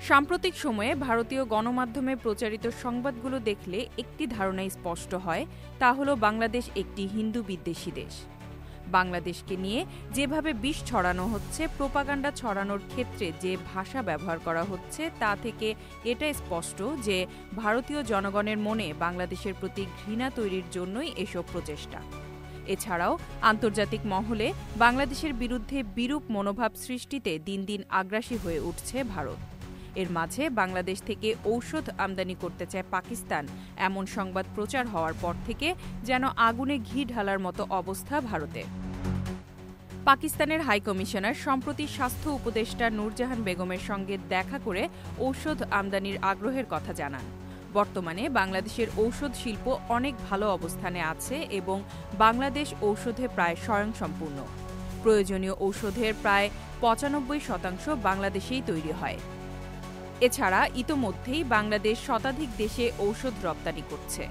সাম্প্রতিক সময়ে ভারতীয় গণমাধ্যমে প্রচারিত সংবাদগুলো দেখলে একটি ধারণাই স্পষ্ট হয়, তা হলো বাংলাদেশ একটি হিন্দু বিদ্বেষী দেশ। বাংলাদেশকে নিয়ে যেভাবে বিষ ছড়ানো হচ্ছে, প্রোপাগান্ডা ছড়ানোর ক্ষেত্রে যে ভাষা ব্যবহার করা হচ্ছে, তা থেকে এটা স্পষ্ট যে ভারতীয় জনগণের মনে বাংলাদেশের প্রতি ঘৃণা তৈরির জন্যই এসব প্রচেষ্টা। এছাড়াও আন্তর্জাতিক মহলে বাংলাদেশের বিরুদ্ধে বিরূপ মনোভাব সৃষ্টিতে দিন দিন আগ্রাসী হয়ে উঠছে ভারত। এর মাঝে বাংলাদেশ থেকে ঔষধ আমদানি করতে চায় পাকিস্তান, এমন সংবাদ প্রচার হওয়ার পর থেকে যেন আগুনে ঘি ঢালার মতো অবস্থা ভারতে। পাকিস্তানের হাইকমিশনার সম্প্রতি স্বাস্থ্য উপদেষ্টা নূরজাহান বেগমের সঙ্গে দেখা করে ঔষধ আমদানির আগ্রহের কথা জানান। বর্তমানে বাংলাদেশের ঔষধ শিল্প অনেক ভালো অবস্থানে আছে এবং বাংলাদেশ ঔষধে প্রায় স্বয়ংসম্পূর্ণ। প্রয়োজনীয় ঔষধের প্রায় ৯৫% বাংলাদেশেই তৈরি হয়। এছাড়া ইতোমধ্যেই বাংলাদেশ শতাধিক দেশে ঔষধ রপ্তানি করছে।